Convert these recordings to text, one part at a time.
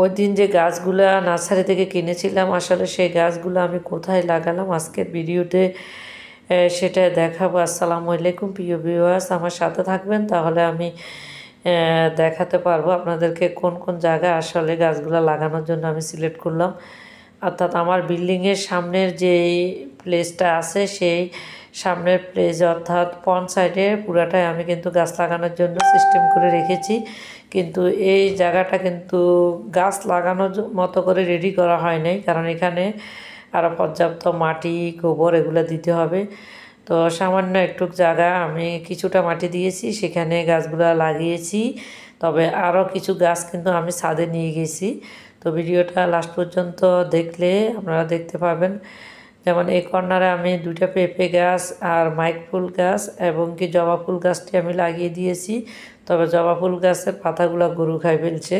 ওই দিন যে গাছগুলা নার্সারি থেকে কিনেছিলাম, আসলে সেই গাছগুলো আমি কোথায় লাগালাম আজকের ভিডিওতে সেটা দেখাবো। আসসালামু আলাইকুম প্রিয় ভিউয়ার্স, আমার সাথে থাকবেন, তাহলে আমি দেখাতে পারবো আপনাদেরকে কোন কোন জায়গায় আসলে গাছগুলো লাগানোর জন্য আমি সিলেক্ট করলাম। অর্থাৎ আমার বিল্ডিংয়ের সামনের যে প্লেসটা আছে সেই সামনের প্লেস অর্থাৎ পন সাইডে পুরাটাই আমি কিন্তু গাছ লাগানোর জন্য সিস্টেম করে রেখেছি। কিন্তু এই জায়গাটা কিন্তু গাছ লাগানোর মতো করে রেডি করা হয় নাই, কারণ এখানে আরও পর্যাপ্ত মাটি গোবর এগুলো দিতে হবে। তো সামান্য একটু জায়গা আমি কিছুটা মাটি দিয়েছি, সেখানে গাছগুলো লাগিয়েছি। তবে আরও কিছু গাছ কিন্তু আমি ছাদে নিয়ে গেছি। তো ভিডিওটা লাস্ট পর্যন্ত দেখলে আপনারা দেখতে পাবেন। যেমন এই কর্নারে আমি 2টা পেঁপে গাছ আর মাইক ফুল গাছ এবং কি জবা ফুল গাছটি আমি লাগিয়ে দিয়েছি। তবে জবা ফুল গাছের পাতাগুলো গরু খাই ফেলছে,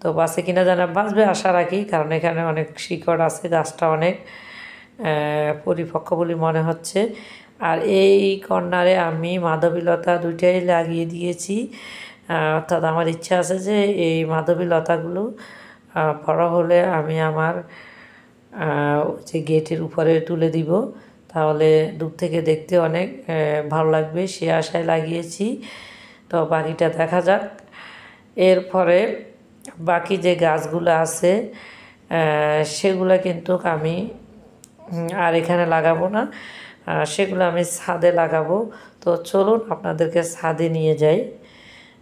তো বাঁচে কিনা জানা, বাঁচবে আশা রাখি, কারণ এখানে অনেক শিকড় আছে, গাছটা অনেক পরিপক্ক বলে মনে হচ্ছে। আর এই কর্নারে আমি মাধবীলতা 2টাই লাগিয়ে দিয়েছি। অর্থাৎ আমার ইচ্ছা আছে যে এই মাধবীলতাগুলো বড় হলে আমি আমার যে গেটের উপরে তুলে দিব, তাহলে দূর থেকে দেখতে অনেক ভালো লাগবে, সে আশায় লাগিয়েছি। তো বাকিটা দেখা যাক। এরপরে বাকি যে গাছগুলো আছে সেগুলো কিন্তু আমি আর এখানে লাগাবো না, সেগুলো আমি ছাদে লাগাবো। তো চলুন আপনাদেরকে ছাদে নিয়ে যাই।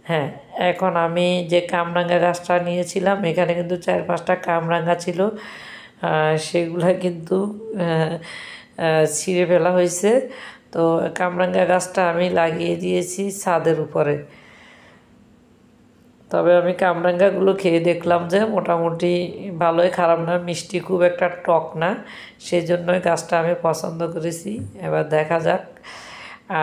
হ্যাঁ, এখন আমি যে কামরাঙ্গা গাছটা নিয়েছিলাম, এখানে কিন্তু 4-5টা কামরাঙ্গা ছিল, সেগুলো কিন্তু ছিঁড়ে ফেলা হয়েছে। তো কামরাঙ্গা গাছটা আমি লাগিয়ে দিয়েছি ছাদের উপরে। তবে আমি কামরাঙ্গাগুলো খেয়ে দেখলাম যে মোটামুটি ভালোই, খারাপ না, মিষ্টি, খুব একটা টক না, সেই জন্যই গাছটা আমি পছন্দ করেছি। এবার দেখা যাক।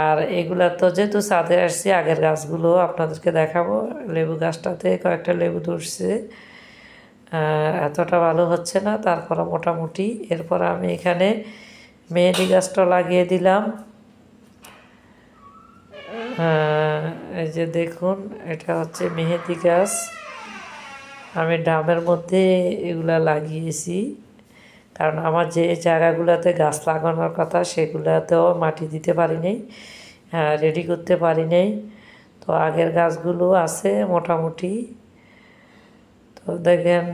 আর এগুলা তো যেহেতু ছাদে আসছি, আগের গাছগুলো আপনাদেরকে দেখাবো। লেবু গাছটাতে কয়েকটা লেবু ধরছে, এতটা ভালো হচ্ছে না, তারপরে মোটামুটি। এরপর আমি এখানে মেহেদি গাছটা লাগিয়ে দিলাম। এই যে দেখুন, এটা হচ্ছে মেহেদি গাছ, আমি ড্রামের মধ্যে এগুলা লাগিয়েছি, কারণ আমার যে জায়গাগুলোতে গাছ লাগানোর কথা সেগুলোতেও মাটি দিতে পারি নাই, রেডি করতে পারি নাই। তো আগের গাছগুলো আছে মোটামুটি। তো দেখেন,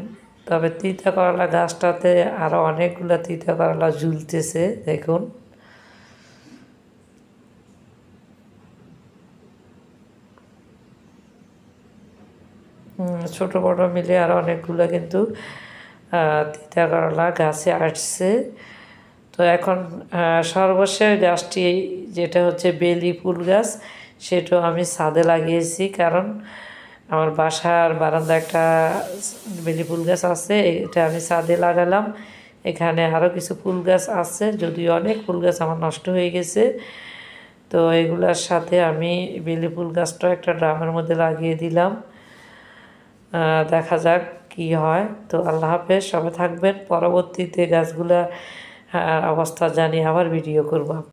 তবে তিতা করলা গাছটাতে আরও অনেকগুলো তিতা করলা ঝুলতেছে, দেখুন। ছোট বড় মিলে আরও অনেকগুলো কিন্তু তিতা করলা গাছে আসছে। তো এখন সর্বশেষ গাছটি যেটা হচ্ছে বেলি ফুল গাছ, সেটাও আমি ছাদে লাগিয়েছি, কারণ আমার বাসার বারান্দা একটা বেলি ফুল গাছ আছে, এটা আমি ছাদে লাগালাম। এখানে আরও কিছু ফুল গাছ আছে, যদিও অনেক ফুল গাছ আমার নষ্ট হয়ে গেছে। তো এগুলার সাথে আমি বেলি ফুল গাছটাও একটা ড্রামের মধ্যে লাগিয়ে দিলাম। দেখা যাক কি হয়। তো আল্লাহ হাফেজ, সবাই থাকবেন। পরবর্তীতে গাছগুলা অবস্থা জানিয়ে আবার ভিডিও করব।